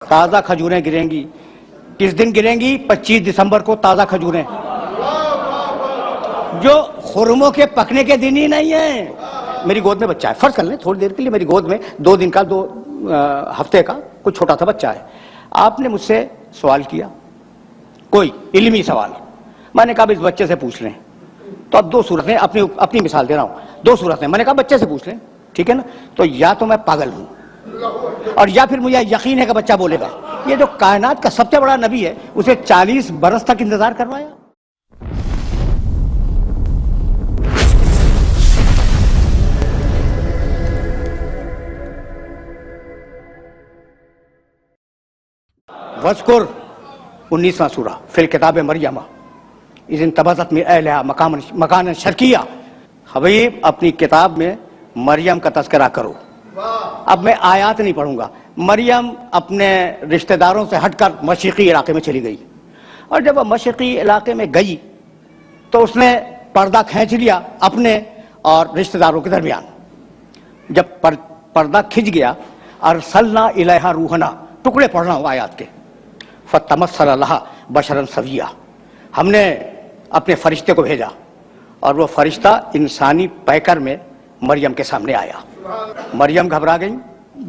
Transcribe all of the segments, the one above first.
تازہ کھجوریں گریں گی. کس دن گریں گی؟ 25 دسمبر کو تازہ کھجوریں، جو خرموں کے پکنے کے دن ہی نہیں ہیں. میری گود میں بچہ ہے، فرض کر لیں تھوڑی دیر کے لیے میری گود میں 2 دن کا 2 ہفتے کا کوئی چھوٹا سا بچہ ہے. آپ نے مجھ سے سوال کیا، کوئی علمی سوال، میں نے کہا اس بچے سے پوچھ لیں. تو اب 2 صورتیں، اپنی مثال دے رہا ہوں، 2 صورتیں. میں نے کہا بچے سے پوچھ لیں، ٹھیک ہے نا؟ تو یا تو میں پاگل ہوں، اور یا پھر مجھے یقین ہے کہ بچہ بولے گا. یہ جو کائنات کا سب سے بڑا نبی ہے، اسے 40 برس تک انتظار کروایا. وذکر 19واں سورہ فی الکتاب مریم اذ انتبذت من اہلہا مکانا شرقیہ. حبیب اپنی کتاب میں مریم کا تذکرہ کرو. اب میں آیات نہیں پڑھوں گا. مریم اپنے رشتہ داروں سے ہٹ کر مشرقی علاقے میں چلی گئی، اور جب وہ مشرقی علاقے میں گئی تو اس نے پردہ کھینچ لیا اپنے اور رشتہ داروں کے درمیان. جب پردہ کھنچ گیا، ارسلنا الیہا روحنا، ٹکڑے پڑھ رہا ہوں آیات کے، فتمثل لہا بشرا سویا، ہم نے اپنے فرشتے کو بھیجا اور وہ فرشتہ انسانی پیکر میں مریم کے سامنے آیا. مریم گھبرا گئی،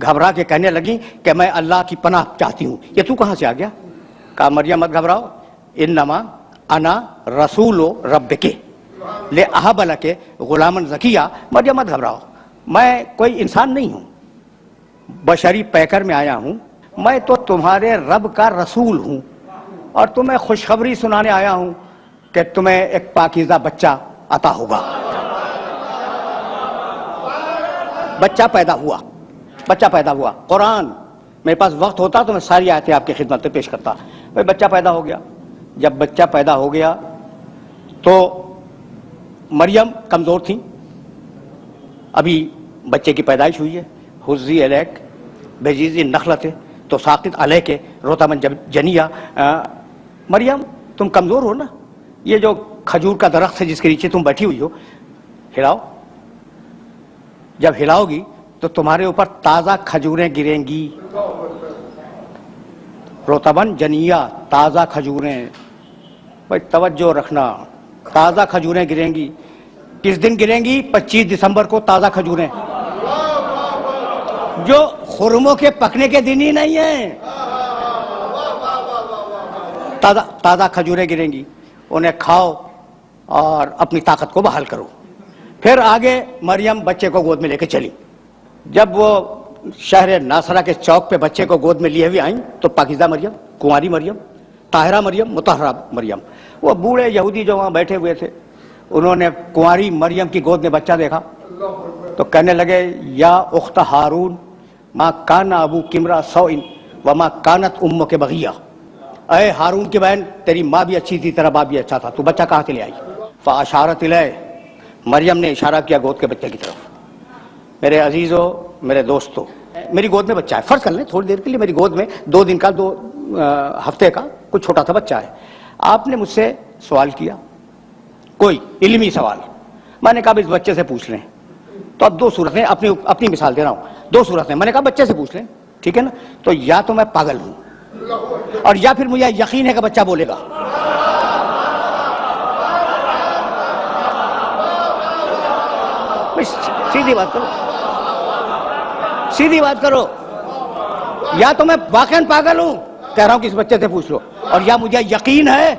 گھبرا کے کہنے لگی کہ میں اللہ کی پناہ چاہتی ہوں. یہ تو کہاں سے آ گیا؟ کہا مریم مت گھبراؤ، انما انا رسول ربک لأہب لک غلاما زکیہ. مریم مت گھبراؤ، میں کوئی انسان نہیں ہوں، بشری پیکر میں آیا ہوں. میں تو تمہارے رب کا رسول ہوں، اور تمہیں خوشخبری سنانے آیا ہوں کہ تمہیں ایک پاکیزہ بچہ عطا ہوگا. بچہ پیدا ہوا، بچہ پیدا ہوا. قرآن میرے پاس وقت ہوتا تو میں ساری آیتیں آپ کی خدمت میں پیش کرتا. بھائی بچہ پیدا ہو گیا. جب بچہ پیدا ہو گیا تو مریم کمزور تھیں، ابھی بچے کی پیدائش ہوئی ہے. حزی الیک بجیز النخلۃ تساقط علیک رطبا جنیا. مریم تم کمزور ہو نا، یہ جو کھجور کا درخت ہے جس کے نیچے تم بیٹھی ہوئی ہو، ہلاؤ. جب ہلاؤ گی تو تمہارے اوپر تازہ کھجوریں گریں گی. رطبا جنیا، تازہ کھجوریں. بھائی توجہ رکھنا، تازہ کھجوریں گریں گی. کس دن گریں گی؟ 25 دسمبر کو تازہ کھجوریں، جو خرموں کے پکنے کے دن ہی نہیں ہیں. تازہ کھجوریں گریں گی، انہیں کھاؤ اور اپنی طاقت کو بحال کرو. پھر آگے مریم بچے کو گود میں لے کے چلی. جب وہ شہر ناصرہ کے چوک پہ بچے کو گود میں لیے ہوئے آئیں تو پاکیزہ مریم، کنواری مریم، طاہرہ مریم، مطہرہ مریم. وہ بوڑھے یہودی جو وہاں بیٹھے ہوئے تھے، انہوں نے کنواری مریم کی گود میں بچہ دیکھا تو کہنے لگے یا اخت ہارون ما کان ابوک امرأ سوء وما کانت امک بغیہ. اے ہارون کی بہن، تیری ماں بھی اچھی تھی، تیرا باپ بھی اچھا تھا، تو بچہ کہاں سے لے آئی؟ فاشارت الیہ، مریم نے اشارہ کیا گود کے بچے کی طرف. میرے عزیزو، میرے دوستو، میری گود میں بچہ ہے. فرض کر لیں تھوڑی دیر کے لیے میری گود میں 2 دن کا 2 ہفتے کا کوئی چھوٹا سا بچہ ہے. آپ نے مجھ سے سوال کیا، کوئی علمی سوال. میں نے کہا اس بچے سے پوچھ لیں. تو اب 2 صورتیں، اپنی مثال دے رہا ہوں، 2 صورتیں. میں نے کہا بچے سے پوچھ لیں، ٹھیک ہے نا؟ تو یا تو میں پاگل ہوں، اور یا پھر مجھے یقین ہے کہ بچہ بولے گا. سیدھی بات کرو، سیدھی بات کرو. یا تو میں واقعاً پاگل ہوں، کہہ رہا ہوں کہ اس بچے سے پوچھ لو، اور یا مجھے یقین ہے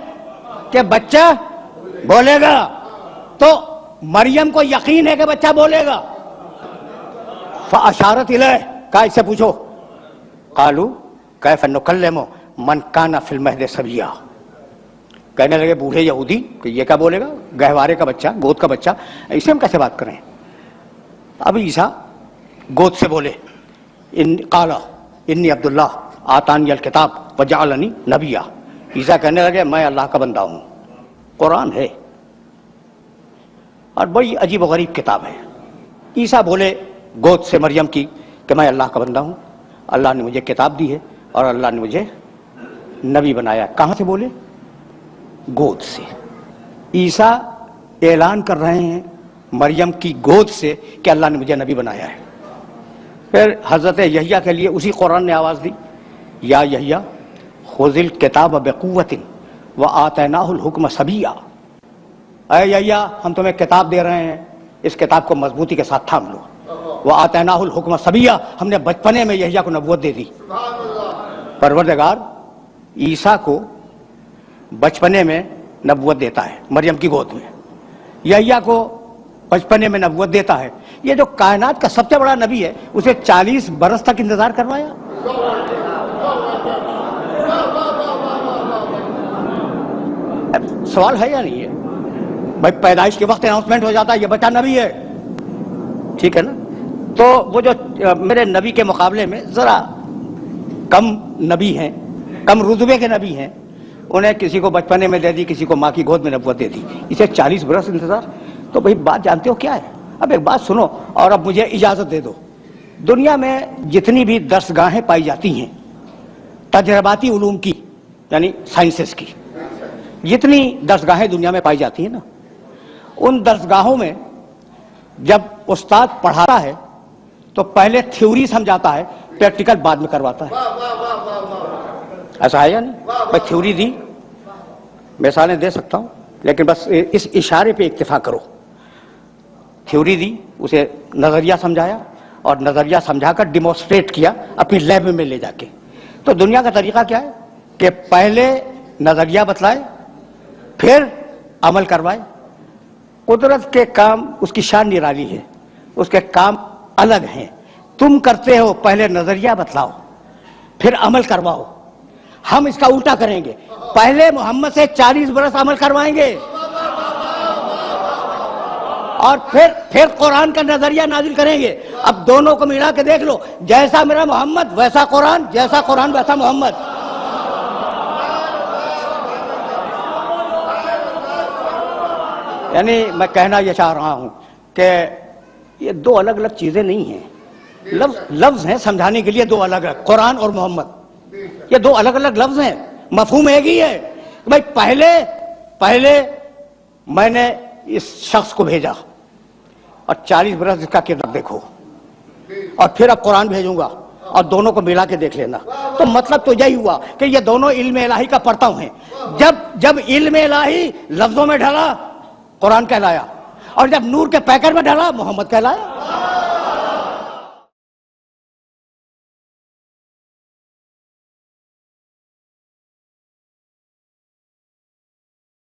کہ بچہ بولے گا. تو مریم کو یقین ہے کہ بچہ بولے گا. فاشارت الیہ، کہا اس سے پوچھو. قالوا کیف نکلم من کان فی المہد صبیا. کہنے لگے بوڑھے یہودی کہ یہ کیا بولے گا؟ گہوارے کا بچہ، گود کا بچہ، اس سے ہم کیسے بات کریں؟ اب عیسیٰ گود سے بولے، قال انی عبداللہ آتانی الکتاب وجعلنی نبیا. عیسیٰ کہنے لگے میں اللہ کا بندہ ہوں. قرآن ہے اور بڑی عجیب و غریب کتاب ہے. عیسیٰ بولے گود سے مریم کی کہ میں اللہ کا بندہ ہوں، اللہ نے مجھے کتاب دی ہے اور اللہ نے مجھے نبی بنایا. کہاں سے بولے؟ گود سے. عیسیٰ اعلان کر رہے ہیں مریم کی گود سے کہ اللہ نے مجھے نبی بنایا ہے. پھر حضرت یحییٰ کے لیے اسی قرآن نے آواز دی یا یحییٰ خذ الکتاب بقوۃ وآتیناہ الحکم صبیا، اے یحییٰ ہم تمہیں کتاب دے رہے ہیں، اس کتاب کو مضبوطی کے ساتھ تھام لو۔ وآتیناہ الحکم صبیا، ہم نے بچپنے میں یحییٰ کو نبوت دے دی۔ پروردگار عیسیٰ کو بچپنے میں نبوت دیتا ہے مریم کی گود میں، یحییٰ کو بچپنے میں نبوت دیتا ہے۔ یہ جو کائنات کا سب سے بڑا نبی ہے اسے 40 برس تک انتظار کروایا۔ سوال ہے یا نہیں ہے بھائی؟ پیدائش کے وقت اناؤنسمنٹ ہو جاتا ہے یہ بچہ نبی ہے، ٹھیک ہے نا؟ تو وہ جو میرے نبی کے مقابلے میں ذرا کم نبی ہیں، کم رتبے کے نبی ہیں، انہیں کسی کو بچپنے میں دے دی، کسی کو ماں کی گود میں نبوت دے دی، اسے 40 برس انتظار۔ تو بھائی بات جانتے ہو کیا ہے؟ اب ایک بات سنو اور اب مجھے اجازت دے دو۔ دنیا میں جتنی بھی درسگاہیں پائی جاتی ہیں تجرباتی علوم کی، یعنی سائنسز کی، جتنی درسگاہیں دنیا میں پائی جاتی ہیں نا، ان درسگاہوں میں جب استاد پڑھاتا ہے تو پہلے تھیوری سمجھاتا ہے، پریکٹیکل بعد میں کرواتا ہے۔ ایسا ہے یا نہیں بھائی؟ تھیوری دی، مثالیں دے سکتا ہوں لیکن بس اس اشارے پہ اکتفا کرو۔ تھیوری دی، اسے نظریہ سمجھایا اور نظریہ سمجھا کر ڈیمونسٹریٹ کیا اپنی لیب میں لے جا کے۔ تو دنیا کا طریقہ کیا ہے کہ پہلے نظریہ بتلائے پھر عمل کروائے۔ قدرت کے کام اس کی شان نرالی ہے، اس کے کام الگ ہیں۔ تم کرتے ہو پہلے نظریہ بتلاؤ پھر عمل کرواؤ، ہم اس کا الٹا کریں گے، پہلے محمد سے 40 برس عمل کروائیں گے اور پھر قرآن کا نظریہ نازل کریں گے۔ اب دونوں کو ملا کے دیکھ لو، جیسا میرا محمد ویسا قرآن، جیسا قرآن ویسا محمد۔ یعنی میں کہنا یہ چاہ رہا ہوں کہ یہ دو الگ الگ چیزیں نہیں ہیں، لفظ ہیں سمجھانے کے لیے دو الگ الگ، قرآن اور محمد یہ دو الگ الگ لفظ ہیں، مفہوم ایک ہی ہے۔ بھائی پہلے میں نے اس شخص کو بھیجا اور 40 برس اس کا کردار دیکھو، اور پھر اب قرآن بھیجوں گا اور دونوں کو ملا کے دیکھ لینا۔ تو مطلب تو یہی ہوا کہ یہ دونوں علم الہی کا پرتو ہیں۔ جب علم الہی لفظوں میں ڈھلا قرآن کہلایا، اور جب نور کے پیکر میں ڈھلا محمد کہلایا۔